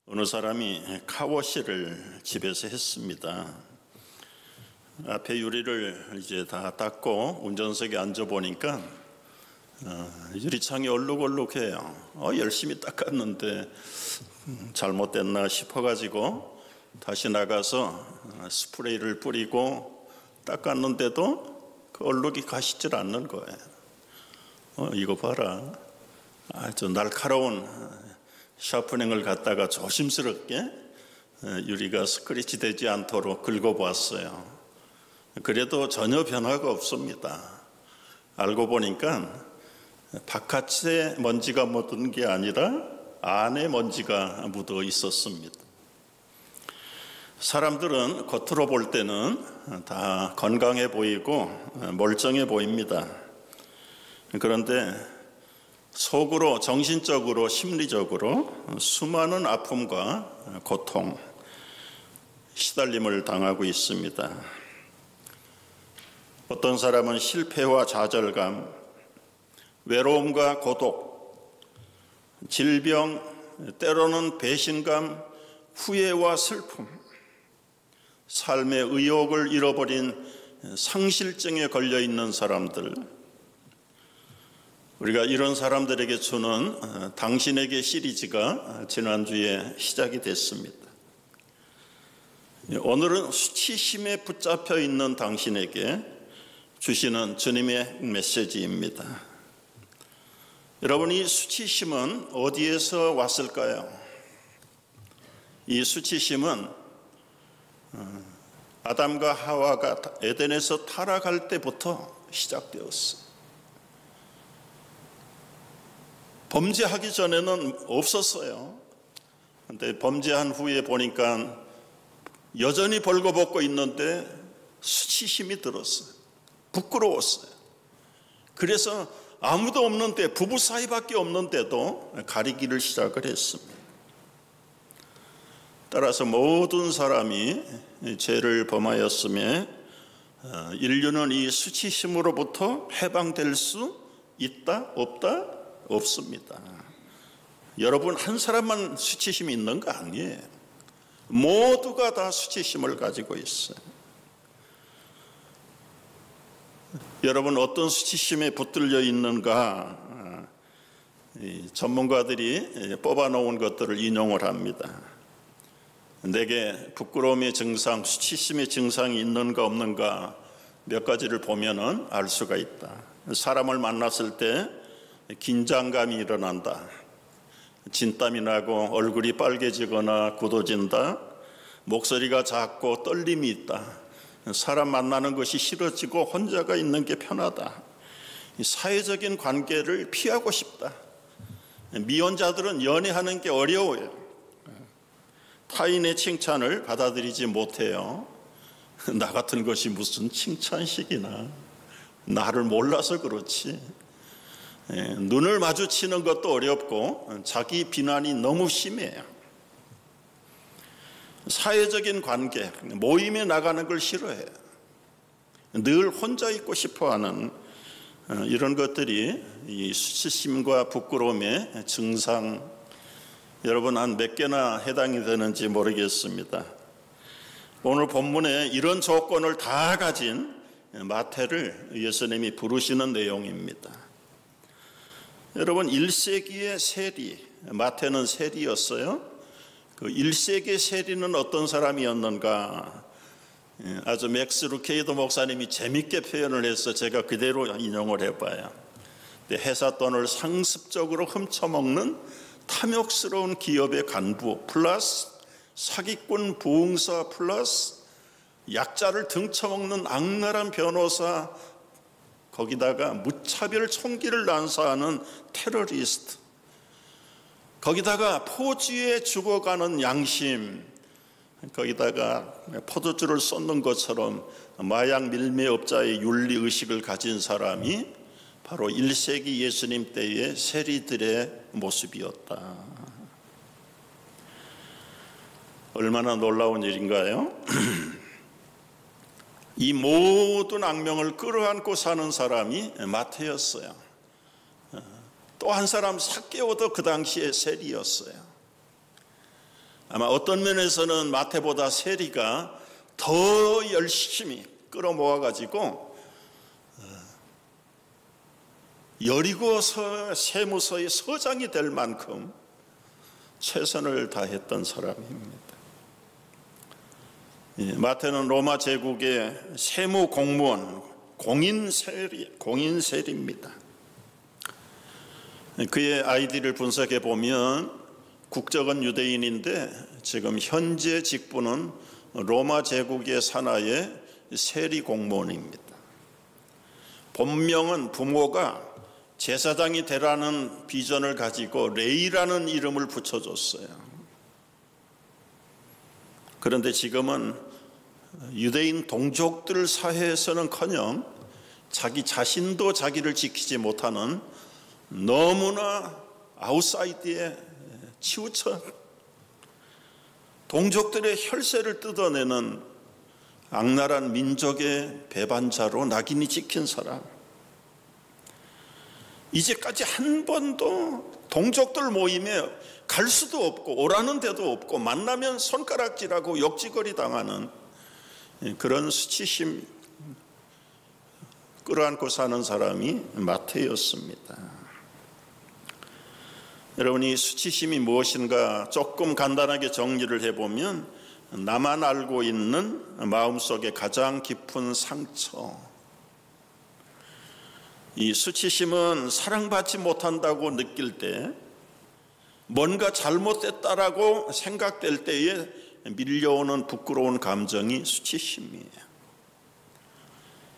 어느 사람이 카워시를 집에서 했습니다. 앞에 유리를 이제 다 닦고 운전석에 앉아 보니까 유리창이 얼룩얼룩해요. 열심히 닦았는데 잘못됐나 싶어가지고 다시 나가서 스프레이를 뿌리고 닦았는데도 그 얼룩이 가시질 않는 거예요. 이거 봐라. 아주 날카로운 샤프닝을 갖다가 조심스럽게 유리가 스크래치 되지 않도록 긁어보았어요. 그래도 전혀 변화가 없습니다. 알고 보니까 바깥에 먼지가 묻은 게 아니라 안에 먼지가 묻어 있었습니다. 사람들은 겉으로 볼 때는 다 건강해 보이고 멀쩡해 보입니다. 그런데 속으로, 정신적으로, 심리적으로 수많은 아픔과 고통, 시달림을 당하고 있습니다. 어떤 사람은 실패와 좌절감, 외로움과 고독, 질병, 때로는 배신감, 후회와 슬픔, 삶의 의욕을 잃어버린 상실증에 걸려 있는 사람들, 우리가 이런 사람들에게 주는 당신에게 시리즈가 지난주에 시작이 됐습니다. 오늘은 수치심에 붙잡혀 있는 당신에게 주시는 주님의 메시지입니다. 여러분, 이 수치심은 어디에서 왔을까요? 이 수치심은 아담과 하와가 에덴에서 타락할 때부터 시작되었어요. 범죄하기 전에는 없었어요. 그런데 범죄한 후에 보니까 여전히 벌거벗고 있는데 수치심이 들었어요. 부끄러웠어요. 그래서 아무도 없는데, 부부 사이밖에 없는데도 가리기를 시작을 했습니다. 따라서 모든 사람이 죄를 범하였음에 인류는 이 수치심으로부터 해방될 수 있다? 없다? 없습니다. 여러분 한 사람만 수치심이 있는 거 아니에요. 모두가 다 수치심을 가지고 있어요. 여러분 어떤 수치심에 붙들려 있는가, 전문가들이 뽑아놓은 것들을 인용을 합니다. 내게 부끄러움의 증상, 수치심의 증상이 있는가 없는가 몇 가지를 보면은 알 수가 있다. 사람을 만났을 때 긴장감이 일어난다. 진땀이 나고 얼굴이 빨개지거나 굳어진다. 목소리가 작고 떨림이 있다. 사람 만나는 것이 싫어지고 혼자가 있는 게 편하다. 사회적인 관계를 피하고 싶다. 미혼자들은 연애하는 게 어려워요. 타인의 칭찬을 받아들이지 못해요. 나 같은 것이 무슨 칭찬식이나, 나를 몰라서 그렇지. 눈을 마주치는 것도 어렵고 자기 비난이 너무 심해요. 사회적인 관계, 모임에 나가는 걸 싫어해요. 늘 혼자 있고 싶어하는 이런 것들이 이 수치심과 부끄러움의 증상, 여러분 한 몇 개나 해당이 되는지 모르겠습니다. 오늘 본문에 이런 조건을 다 가진 마태를 예수님이 부르시는 내용입니다. 여러분 1세기의 세리, 마태는 세리였어요. 그 1세기의 세리는 어떤 사람이었는가, 아주 맥스 루케이도 목사님이 재밌게 표현을 해서 제가 그대로 인용을 해봐요. 회사 돈을 상습적으로 훔쳐먹는 탐욕스러운 기업의 간부 플러스 사기꾼 부흥사 플러스 약자를 등쳐먹는 악랄한 변호사, 거기다가 무차별 총기를 난사하는 테러리스트, 거기다가 포주에 죽어가는 양심, 거기다가 포도주를 쏟는 것처럼 마약 밀매업자의 윤리의식을 가진 사람이 바로 1세기 예수님 때의 세리들의 모습이었다. 얼마나 놀라운 일인가요? 이 모든 악명을 끌어안고 사는 사람이 마태였어요. 또 한 사람 삭개오도 그 당시에 세리였어요. 아마 어떤 면에서는 마태보다 세리가 더 열심히 끌어모아가지고 여리고 세무서의 서장이 될 만큼 최선을 다했던 사람입니다. 마태는 로마 제국의 세무 공무원 공인세리입니다. 그의 아이디를 분석해 보면 국적은 유대인인데 지금 현재 직분은 로마 제국의 산하의 세리 공무원입니다. 본명은 부모가 제사장이 되라는 비전을 가지고 레이라는 이름을 붙여줬어요. 그런데 지금은 유대인 동족들 사회에서는커녕 자기 자신도 자기를 지키지 못하는 너무나 아웃사이드에 치우쳐 동족들의 혈세를 뜯어내는 악랄한 민족의 배반자로 낙인이 찍힌 사람, 이제까지 한 번도 동족들 모임에 갈 수도 없고 오라는 데도 없고 만나면 손가락질하고 역지거리 당하는 그런 수치심 끌어안고 사는 사람이 마태였습니다. 여러분, 이 수치심이 무엇인가 조금 간단하게 정리를 해보면 나만 알고 있는 마음속에 가장 깊은 상처, 이 수치심은 사랑받지 못한다고 느낄 때, 뭔가 잘못됐다라고 생각될 때에 밀려오는 부끄러운 감정이 수치심이에요.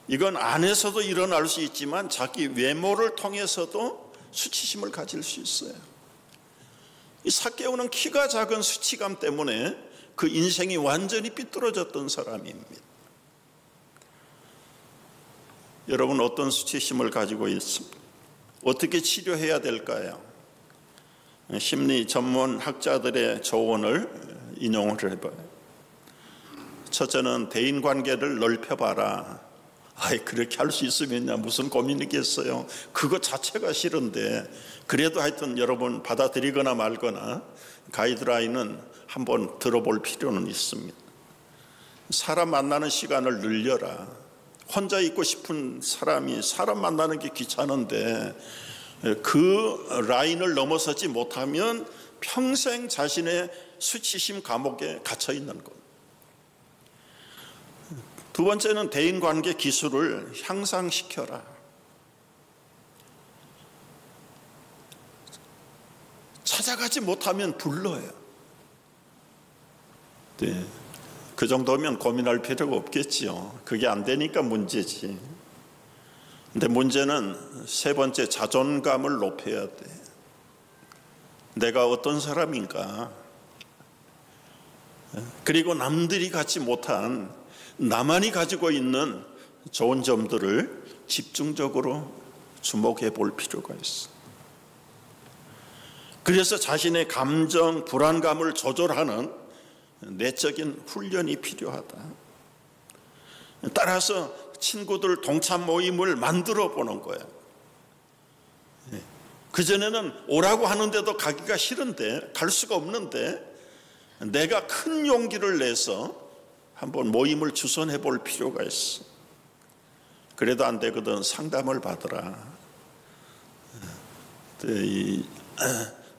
이건 안에서도 일어날 수 있지만 자기 외모를 통해서도 수치심을 가질 수 있어요. 이 삭개오는 키가 작은 수치감 때문에 그 인생이 완전히 삐뚤어졌던 사람입니다. 여러분, 어떤 수치심을 가지고 있습니까? 어떻게 치료해야 될까요? 심리 전문 학자들의 조언을 인용을 해봐요. 첫째는 대인관계를 넓혀봐라. 그렇게 할 수 있으면야 무슨 고민이겠어요. 그거 자체가 싫은데 그래도 하여튼 여러분 받아들이거나 말거나 가이드라인은 한번 들어볼 필요는 있습니다. 사람 만나는 시간을 늘려라. 혼자 있고 싶은 사람이 사람 만나는 게 귀찮은데 그 라인을 넘어서지 못하면 평생 자신의 수치심 감옥에 갇혀 있는 것. 두 번째는 대인관계 기술을 향상시켜라. 찾아가지 못하면 불러요. 네. 그 정도면 고민할 필요가 없겠지요. 그게 안 되니까 문제지. 근데 문제는 세 번째, 자존감을 높여야 돼. 내가 어떤 사람인가? 그리고 남들이 갖지 못한, 나만이 가지고 있는 좋은 점들을 집중적으로 주목해 볼 필요가 있어. 그래서 자신의 감정, 불안감을 조절하는 내적인 훈련이 필요하다. 따라서 친구들 동참 모임을 만들어 보는 거야. 그전에는 오라고 하는데도 가기가 싫은데, 갈 수가 없는데 내가 큰 용기를 내서 한번 모임을 주선해 볼 필요가 있어. 그래도 안 되거든 상담을 받으라. 이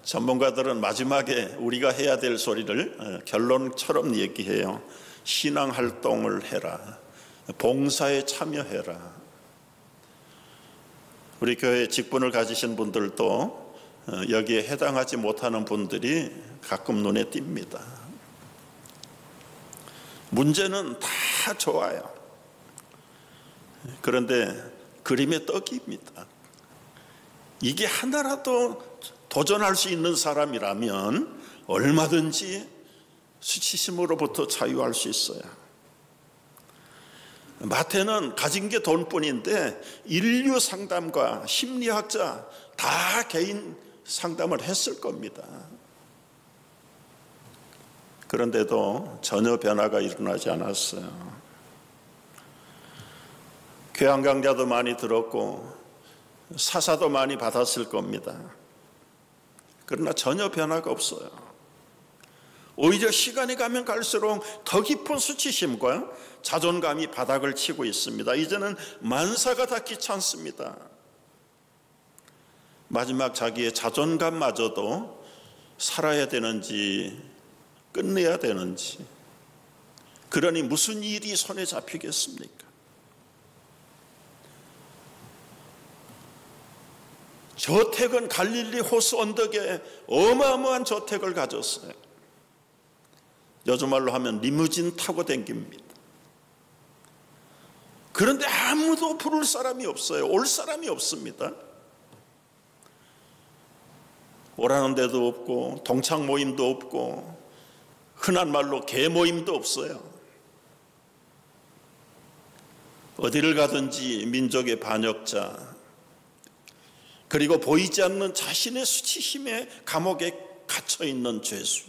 전문가들은 마지막에 우리가 해야 될 소리를 결론처럼 얘기해요. 신앙활동을 해라. 봉사에 참여해라. 우리 교회 직분을 가지신 분들도 여기에 해당하지 못하는 분들이 가끔 눈에 띕니다. 문제는 다 좋아요. 그런데 그림의 떡입니다. 이게 하나라도 도전할 수 있는 사람이라면 얼마든지 수치심으로부터 자유할 수 있어요. 마태는 가진 게 돈뿐인데 인류 상담가, 심리학자 다 개인 상담을 했을 겁니다. 그런데도 전혀 변화가 일어나지 않았어요. 교양 강좌도 많이 들었고 사사도 많이 받았을 겁니다. 그러나 전혀 변화가 없어요. 오히려 시간이 가면 갈수록 더 깊은 수치심과 자존감이 바닥을 치고 있습니다. 이제는 만사가 다 귀찮습니다. 마지막 자기의 자존감마저도 살아야 되는지 끝내야 되는지, 그러니 무슨 일이 손에 잡히겠습니까? 저택은 갈릴리 호수 언덕에 어마어마한 저택을 가졌어요. 요즘 말로 하면 리무진 타고 다닙니다. 그런데 아무도 부를 사람이 없어요. 올 사람이 없습니다. 오라는 데도 없고 동창 모임도 없고 흔한 말로 개 모임도 없어요. 어디를 가든지 민족의 반역자, 그리고 보이지 않는 자신의 수치심의 감옥에 갇혀있는 죄수.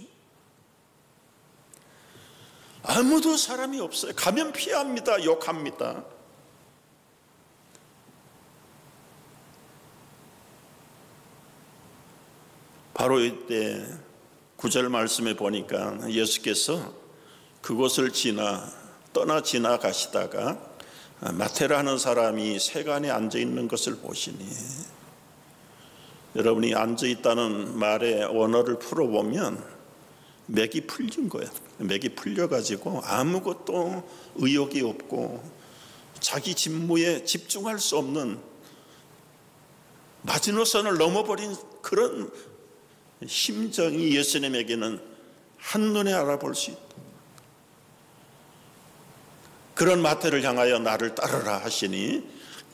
아무도 사람이 없어요. 가면 피합니다. 욕합니다. 바로 이때 9절 말씀에 보니까 예수께서 그곳을 떠나 지나가시다가 마태라는 사람이 세간에 앉아있는 것을 보시니, 여러분이 앉아있다는 말의 원어를 풀어보면 맥이 풀린 거야. 맥이 풀려가지고 아무것도 의욕이 없고 자기 직무에 집중할 수 없는, 마지노선을 넘어버린 그런 심정이 예수님에게는 한눈에 알아볼 수 있다. 그런 마태를 향하여 나를 따르라 하시니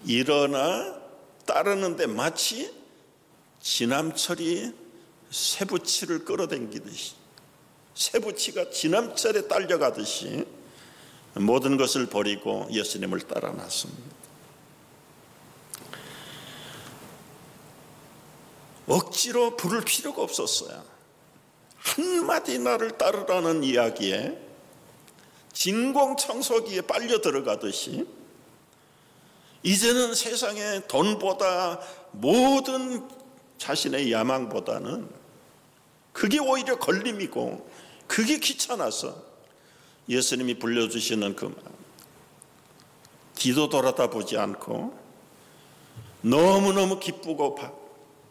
일어나 따르는데 마치 지남철이 쇠붙이를 끌어당기듯이, 쇠붙이가 지남철에 딸려가듯이 모든 것을 버리고 예수님을 따라 나섭니다. 억지로 부를 필요가 없었어요. 한마디 나를 따르라는 이야기에 진공청소기에 빨려 들어가듯이 이제는 세상에 돈보다 모든 자신의 야망보다는 그게 오히려 걸림이고 그게 귀찮아서 예수님이 불려주시는 그 말, 뒤도 돌아다보지 않고 너무너무 기쁘고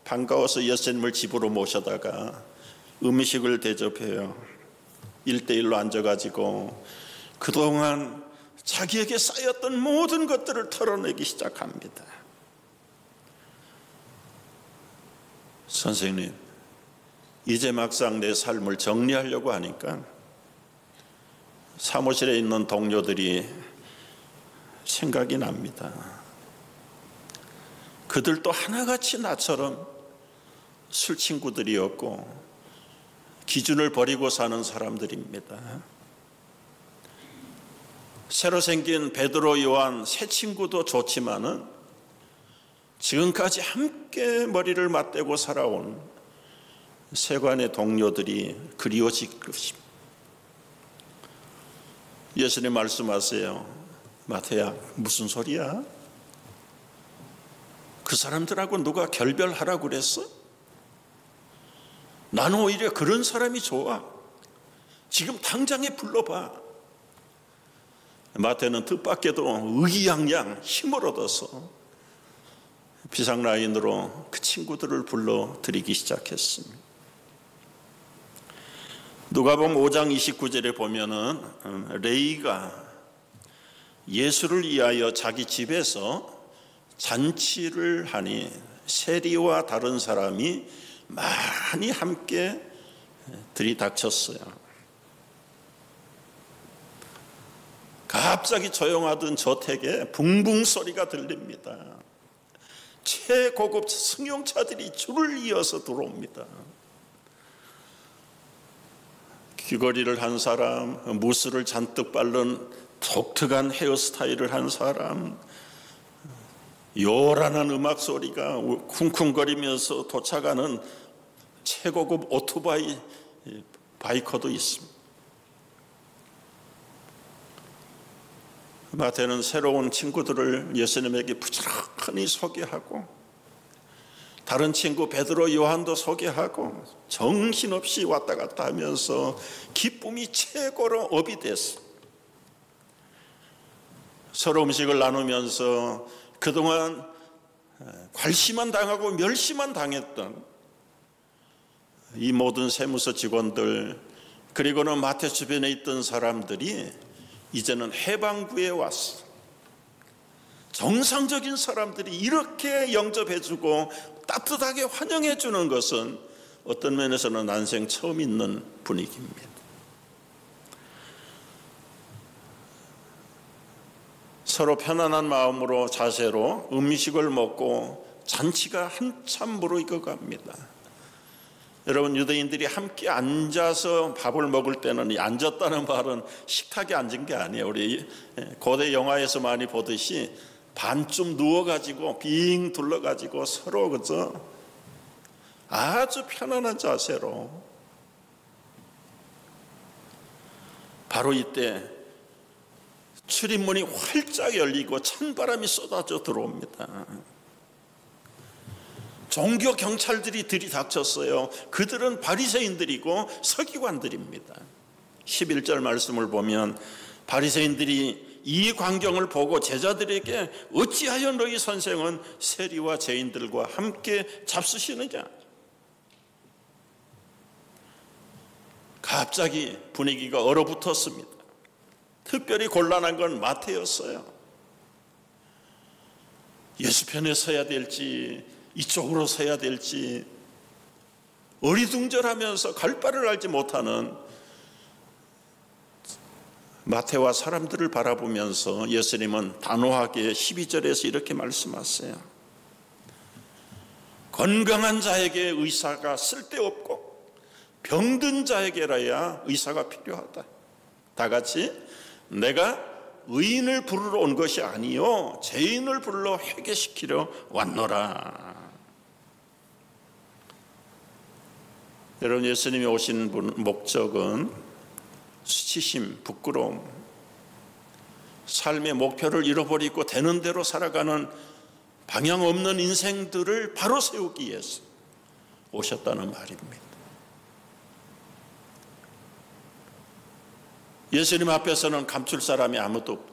반가워서 예수님을 집으로 모셔다가 음식을 대접해요. 1대1로 앉아가지고 그동안 자기에게 쌓였던 모든 것들을 털어내기 시작합니다. 선생님, 이제 막상 내 삶을 정리하려고 하니까 사무실에 있는 동료들이 생각이 납니다. 그들도 하나같이 나처럼 술 친구들이었고 기준을 버리고 사는 사람들입니다. 새로 생긴 베드로, 요한 새 친구도 좋지만은 지금까지 함께 머리를 맞대고 살아온 세관의 동료들이 그리워질 것입니다. 예수님 말씀하세요. 마태야, 무슨 소리야? 그 사람들하고 누가 결별하라고 그랬어? 나는 오히려 그런 사람이 좋아. 지금 당장에 불러봐. 마태는 뜻밖에도 의기양양 힘을 얻어서 비상라인으로 그 친구들을 불러들이기 시작했습니다. 누가복음 5장 29절에 보면은 레위가 예수를 위하여 자기 집에서 잔치를 하니 세리와 다른 사람이 많이 함께 들이닥쳤어요. 갑자기 조용하던 저택에 붕붕 소리가 들립니다. 최고급 승용차들이 줄을 이어서 들어옵니다. 귀걸이를 한 사람, 무스를 잔뜩 바른 독특한 헤어스타일을 한 사람, 요란한 음악 소리가 쿵쿵거리면서 도착하는 최고급 오토바이 바이커도 있습니다. 마태는 새로운 친구들을 예수님에게 부지런히 소개하고 다른 친구 베드로, 요한도 소개하고 정신없이 왔다 갔다 하면서 기쁨이 최고로 업이 됐어. 서로 음식을 나누면서 그동안 괄시만 당하고 멸시만 당했던 이 모든 세무서 직원들, 그리고는 마태 주변에 있던 사람들이 이제는 해방구에 왔어. 정상적인 사람들이 이렇게 영접해주고 따뜻하게 환영해주는 것은 어떤 면에서는 난생 처음 있는 분위기입니다. 서로 편안한 마음으로, 자세로 음식을 먹고 잔치가 한참 무르익어갑니다. 여러분, 유대인들이 함께 앉아서 밥을 먹을 때는, 앉았다는 말은 식탁에 앉은 게 아니에요. 우리 고대 영화에서 많이 보듯이 반쯤 누워가지고 빙 둘러가지고 서로 그저 아주 편안한 자세로. 바로 이때 출입문이 활짝 열리고 찬바람이 쏟아져 들어옵니다. 종교 경찰들이 들이닥쳤어요. 그들은 바리새인들이고 서기관들입니다. 11절 말씀을 보면 바리새인들이 이 광경을 보고 제자들에게 어찌하여 너희 선생은 세리와 죄인들과 함께 잡수시느냐. 갑자기 분위기가 얼어붙었습니다. 특별히 곤란한 건 마태였어요. 예수 편에 서야 될지 이쪽으로 서야 될지 어리둥절하면서 갈 바를 알지 못하는 마태와 사람들을 바라보면서 예수님은 단호하게 12절에서 이렇게 말씀하세요. 건강한 자에게 의사가 쓸데없고 병든 자에게라야 의사가 필요하다. 다 같이, 내가 의인을 부르러 온 것이 아니요 죄인을 불러 회개시키려 왔노라. 여러분, 예수님이 오신 목적은 수치심, 부끄러움, 삶의 목표를 잃어버리고 되는 대로 살아가는 방향 없는 인생들을 바로 세우기 위해서 오셨다는 말입니다. 예수님 앞에서는 감출 사람이 아무도 없다.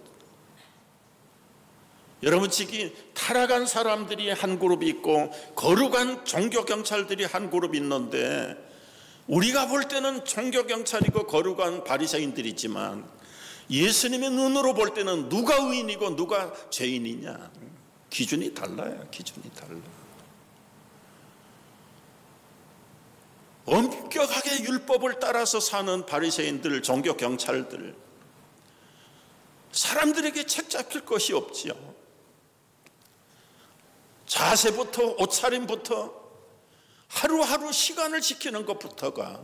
여러분, 지금 타락한 사람들이 한 그룹이 있고 거룩한 종교경찰들이 한 그룹이 있는데, 우리가 볼 때는 종교경찰이고 거룩한 바리새인들이지만 예수님의 눈으로 볼 때는 누가 의인이고 누가 죄인이냐, 기준이 달라요. 기준이 달라. 엄격하게 율법을 따라서 사는 바리새인들, 종교경찰들, 사람들에게 책 잡힐 것이 없지요. 자세부터 옷차림부터 하루하루 시간을 지키는 것부터가.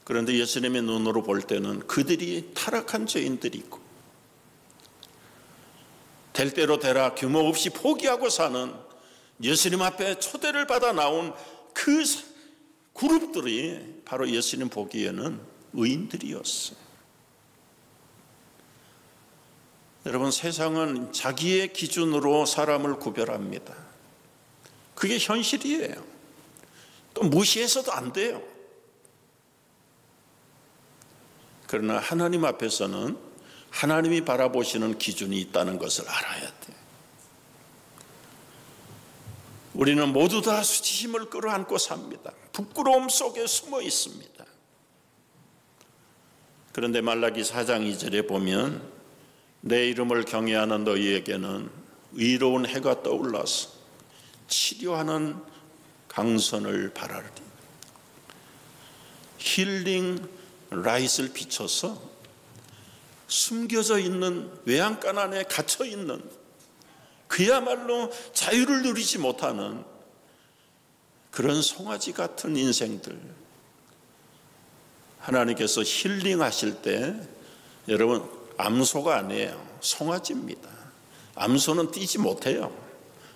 그런데 예수님의 눈으로 볼 때는 그들이 타락한 죄인들이고 될 대로 되라 규모 없이 포기하고 사는, 예수님 앞에 초대를 받아 나온 그 그룹들이 바로 예수님 보기에는 의인들이었어요. 여러분, 세상은 자기의 기준으로 사람을 구별합니다. 그게 현실이에요. 또 무시해서도 안 돼요. 그러나 하나님 앞에서는 하나님이 바라보시는 기준이 있다는 것을 알아야 돼요. 우리는 모두 다 수치심을 끌어안고 삽니다. 부끄러움 속에 숨어 있습니다. 그런데 말라기 4장 2절에 보면, 내 이름을 경외하는 너희에게는 의로운 해가 떠올라서 치료하는 강선을 바라리. 힐링 라이트를 비춰서 숨겨져 있는 외양간 안에 갇혀 있는, 그야말로 자유를 누리지 못하는 그런 송아지 같은 인생들, 하나님께서 힐링하실 때, 여러분, 암소가 아니에요. 송아지입니다. 암소는 뛰지 못해요.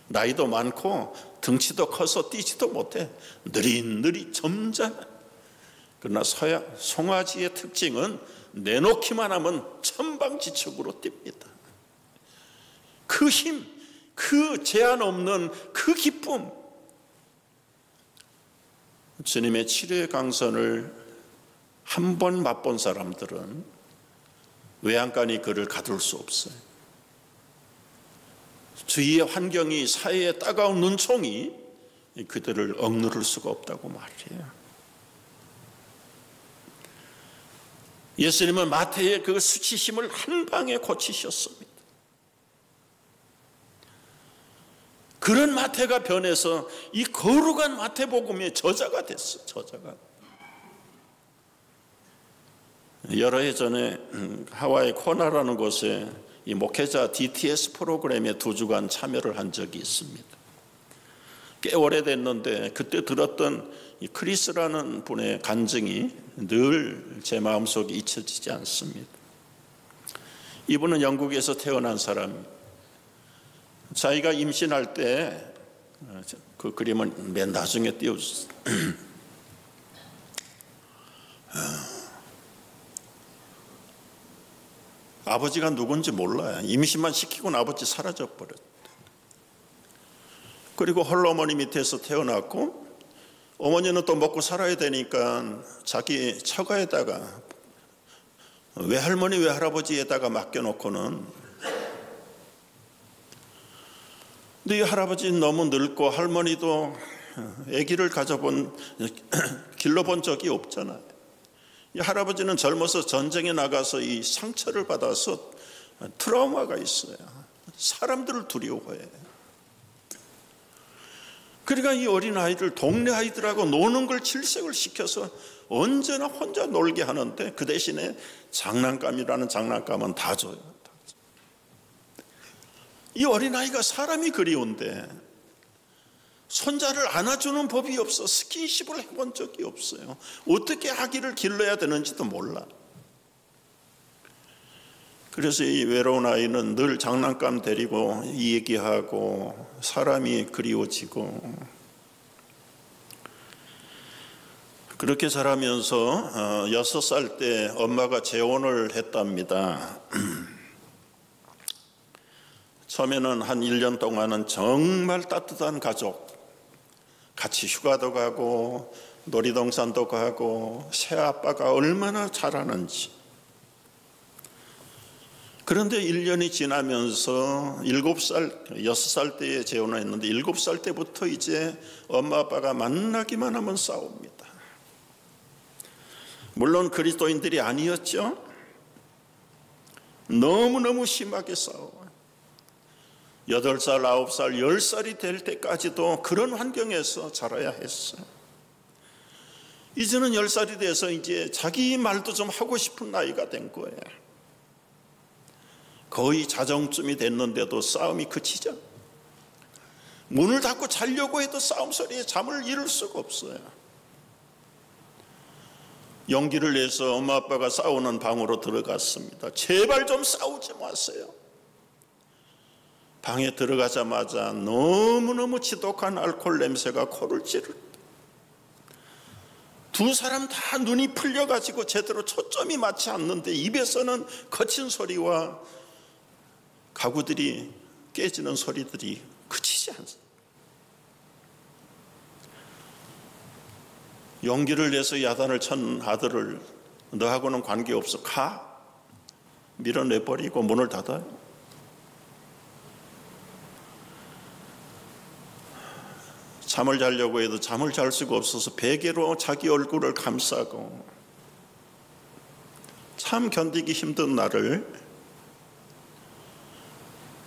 나이도 많고 덩치도 커서 뛰지도 못해. 느릿느릿 점잖아. 그러나 송아지의 특징은 내놓기만 하면 천방지축으로 뜁니다. 그 힘, 그 제한 없는 그 기쁨, 주님의 치료의 강선을 한 번 맛본 사람들은 외양간이 그를 가둘 수 없어요. 주위의 환경이, 사회의 따가운 눈총이 그들을 억누를 수가 없다고 말해요. 예수님은 마태의 그 수치심을 한 방에 고치셨습니다. 그런 마태가 변해서 이 거룩한 마태복음의 저자가 됐어. 저자가. 여러 해 전에 하와이 코나라는 곳에 이 목회자 DTS 프로그램에 2주간 참여를 한 적이 있습니다. 꽤 오래됐는데 그때 들었던 이 크리스라는 분의 간증이 늘 제 마음속에 잊혀지지 않습니다. 이분은 영국에서 태어난 사람입니다. 자기가 임신할 때 그 그림은 맨 나중에 띄워주세요. 아버지가 누군지 몰라요. 임신만 시키고는 아버지 사라져버렸대. 그리고 홀어머니 밑에서 태어났고, 어머니는 또 먹고 살아야 되니까 자기 처가에다가 외할머니 외할아버지에다가 맡겨놓고는, 근데 이 할아버지는 너무 늙고 할머니도 아기를 길러본 적이 없잖아요. 이 할아버지는 젊어서 전쟁에 나가서 이 상처를 받아서 트라우마가 있어요. 사람들을 두려워해. 그러니까 이 어린아이를 동네 아이들하고 노는 걸 질색을 시켜서 언제나 혼자 놀게 하는데, 그 대신에 장난감이라는 장난감은 다 줘요. 이 어린아이가 사람이 그리운데 손자를 안아주는 법이 없어. 스킨십을 해본 적이 없어요. 어떻게 아기를 길러야 되는지도 몰라. 그래서 이 외로운 아이는 늘 장난감 데리고 얘기하고 사람이 그리워지고, 그렇게 자라면서 6살 때 엄마가 재혼을 했답니다. 처음에는 한 1년 동안은 정말 따뜻한 가족, 같이 휴가도 가고 놀이동산도 가고 새아빠가 얼마나 잘하는지. 그런데 1년이 지나면서 6살 때에 재혼을 했는데 7살 때부터 이제 엄마 아빠가 만나기만 하면 싸웁니다. 물론 그리스도인들이 아니었죠. 너무너무 심하게 싸워요. 8살, 9살, 10살이 될 때까지도 그런 환경에서 자라야 했어요. 이제는 10살이 돼서 이제 자기 말도 좀 하고 싶은 나이가 된 거예요. 거의 자정쯤이 됐는데도 싸움이 그치죠. 문을 닫고 자려고 해도 싸움 소리에 잠을 이룰 수가 없어요. 용기를 내서 엄마 아빠가 싸우는 방으로 들어갔습니다. 제발 좀 싸우지 마세요. 방에 들어가자마자 너무너무 지독한 알코올 냄새가 코를 찌를 때, 두 사람 다 눈이 풀려가지고 제대로 초점이 맞지 않는데 입에서는 거친 소리와 가구들이 깨지는 소리들이 그치지 않습니다. 용기를 내서 야단을 친 아들을 너하고는 관계없어 가, 밀어내버리고 문을 닫아요. 잠을 자려고 해도 잠을 잘 수가 없어서 베개로 자기 얼굴을 감싸고, 참 견디기 힘든 날을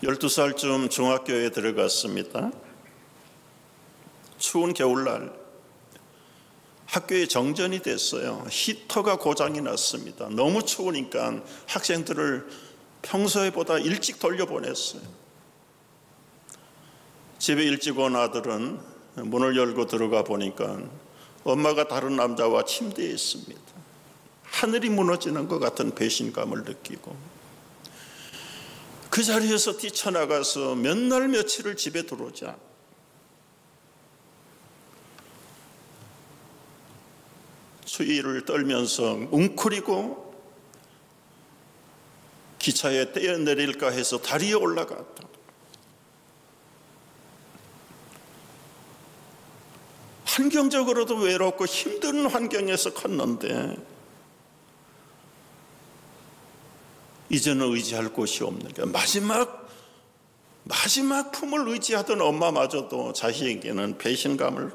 12살쯤 중학교에 들어갔습니다. 추운 겨울날 학교에 정전이 됐어요. 히터가 고장이 났습니다. 너무 추우니까 학생들을 평소에보다 일찍 돌려보냈어요. 집에 일찍 온 아들은 문을 열고 들어가 보니까 엄마가 다른 남자와 침대에 있습니다. 하늘이 무너지는 것 같은 배신감을 느끼고 그 자리에서 뛰쳐나가서 몇 날 며칠을 집에 들어오자 추위를 떨면서 웅크리고 기차에 떼어내릴까 해서 다리에 올라갔다. 환경적으로도 외롭고 힘든 환경에서 컸는데 이제는 의지할 곳이 없는 거야. 마지막 품을 의지하던 엄마마저도 자식에게는 배신감을,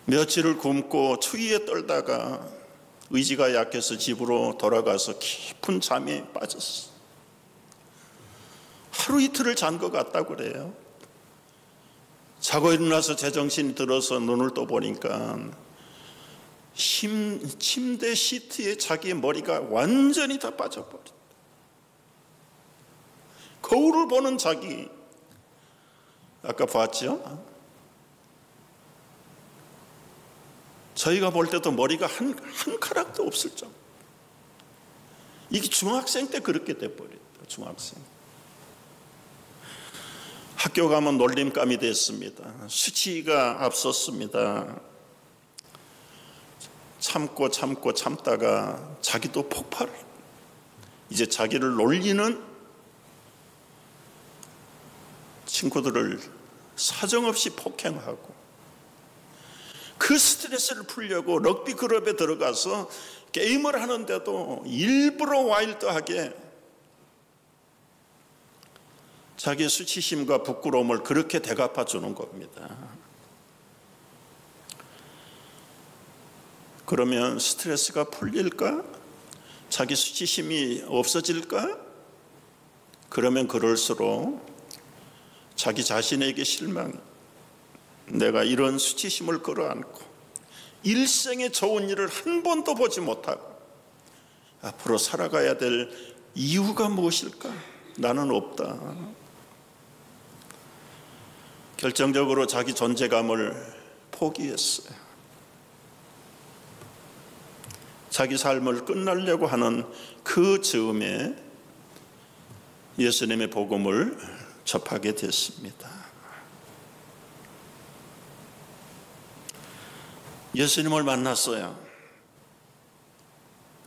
며칠을 굶고 추위에 떨다가 의지가 약해서 집으로 돌아가서 깊은 잠에 빠졌어. 하루 이틀을 잔 것 같다고 그래요. 자고 일어나서 제정신이 들어서 눈을 떠보니까 침대 시트에 자기의 머리가 완전히 다 빠져버렸다. 거울을 보는 자기, 아까 봤죠? 저희가 볼 때도 머리가 한 가락도 없을 정도. 이게 중학생 때 그렇게 돼버렸다. 중학생. 학교 가면 놀림감이 됐습니다. 수치가 앞섰습니다. 참다가 자기도 폭발. 이제 자기를 놀리는 친구들을 사정없이 폭행하고, 그 스트레스를 풀려고 럭비 클럽에 들어가서 게임을 하는데도 일부러 와일드하게 자기의 수치심과 부끄러움을 그렇게 대갚아 주는 겁니다. 그러면 스트레스가 풀릴까? 자기 수치심이 없어질까? 그러면 그럴수록 자기 자신에게 실망, 내가 이런 수치심을 끌어안고 일생에 좋은 일을 한 번도 보지 못하고 앞으로 살아가야 될 이유가 무엇일까? 나는 없다. 결정적으로 자기 존재감을 포기했어요. 자기 삶을 끝내려고 하는 그 즈음에 예수님의 복음을 접하게 됐습니다. 예수님을 만났어요.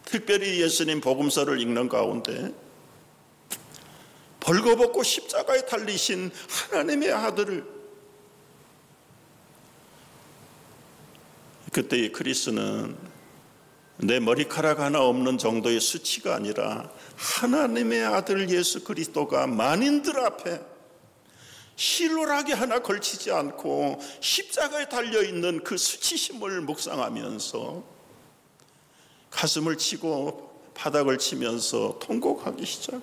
특별히 예수님 복음서를 읽는 가운데 벌거벗고 십자가에 달리신 하나님의 아들을, 그때의 그리스는 내 머리카락 하나 없는 정도의 수치가 아니라 하나님의 아들 예수 그리스도가 만인들 앞에 실로라기 하나 걸치지 않고 십자가에 달려있는 그 수치심을 묵상하면서 가슴을 치고 바닥을 치면서 통곡하기 시작.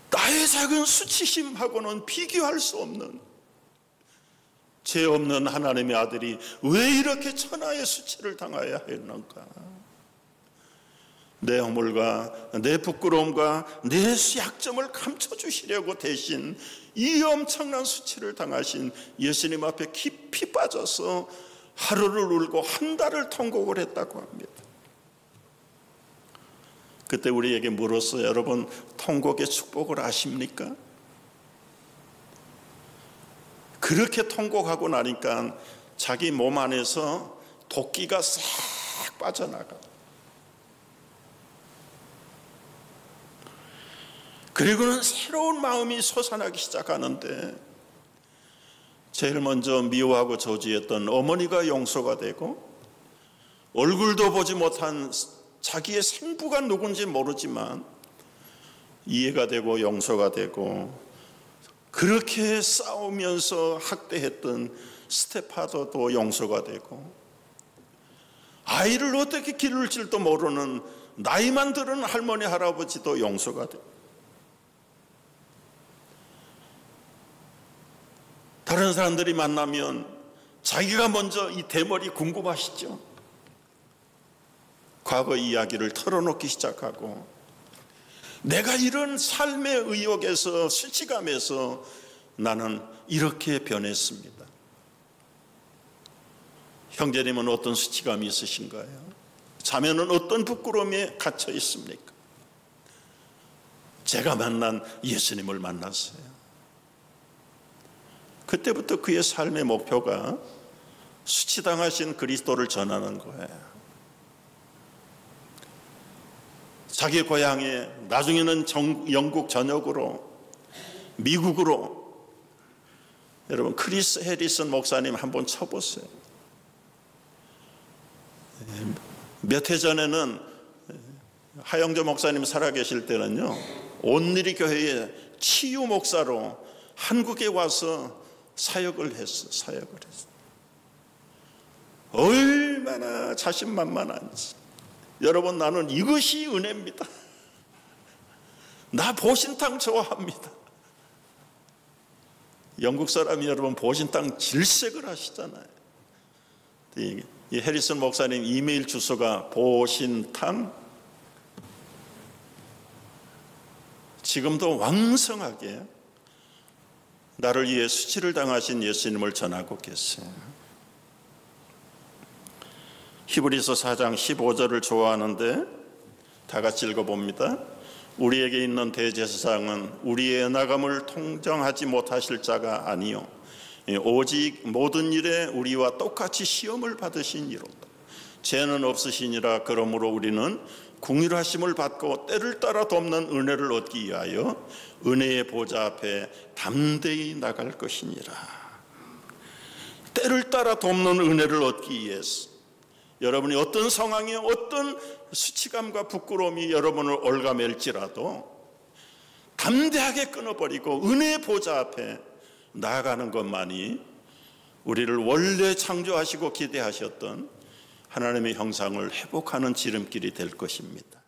나의 작은 수치심하고는 비교할 수 없는 죄 없는 하나님의 아들이 왜 이렇게 천하의 수치를 당해야 했는가? 내 허물과 내 부끄러움과 내 약점을 감춰주시려고 대신 이 엄청난 수치를 당하신 예수님 앞에 깊이 빠져서 하루를 울고 한 달을 통곡을 했다고 합니다. 그때 우리에게 물었어요. 여러분, 통곡의 축복을 아십니까? 그렇게 통곡하고 나니까 자기 몸 안에서 도끼가 싹 빠져나가. 그리고는 새로운 마음이 솟아나기 시작하는데, 제일 먼저 미워하고 저주했던 어머니가 용서가 되고, 얼굴도 보지 못한 자기의 생부가 누군지 모르지만 이해가 되고 용서가 되고, 그렇게 싸우면서 학대했던 스테파도도 용서가 되고, 아이를 어떻게 기를지도 모르는 나이만 들은 할머니 할아버지도 용서가 되고, 다른 사람들이 만나면 자기가 먼저 이 대머리 궁금하시죠? 과거 이야기를 털어놓기 시작하고, 내가 이런 삶의 의욕에서 수치감에서 나는 이렇게 변했습니다. 형제님은 어떤 수치감이 있으신가요? 자매는 어떤 부끄러움에 갇혀 있습니까? 제가 만난 예수님을 만났어요. 그때부터 그의 삶의 목표가 수치당하신 그리스도를 전하는 거예요. 자기 고향에, 나중에는 영국 전역으로, 미국으로 여러분 크리스 해리슨 목사님 한번 쳐보세요. 몇 해 전에는 하영조 목사님 살아계실 때는요, 온누리 교회의 치유 목사로 한국에 와서 사역을 했어. 얼마나 자신만만한지. 여러분, 나는 이것이 은혜입니다. 나 보신탕 좋아합니다. 영국 사람이 여러분 보신탕 질색을 하시잖아요. 이 해리슨 목사님 이메일 주소가 보신탕, 지금도 왕성하게 나를 위해 수치를 당하신 예수님을 전하고 계세요. 히브리서 4장 15절을 좋아하는데 다 같이 읽어봅니다. 우리에게 있는 대제사장은 우리의 나감을 통정하지 못하실 자가 아니요 오직 모든 일에 우리와 똑같이 시험을 받으신 이로다. 죄는 없으시니라. 그러므로 우리는 긍휼하심을 받고 때를 따라 돕는 은혜를 얻기 위하여 은혜의 보좌 앞에 담대히 나갈 것이니라. 때를 따라 돕는 은혜를 얻기 위해서 여러분이 어떤 상황에 어떤 수치감과 부끄러움이 여러분을 올가맬지라도 담대하게 끊어버리고 은혜의 보좌 앞에 나아가는 것만이 우리를 원래 창조하시고 기대하셨던 하나님의 형상을 회복하는 지름길이 될 것입니다.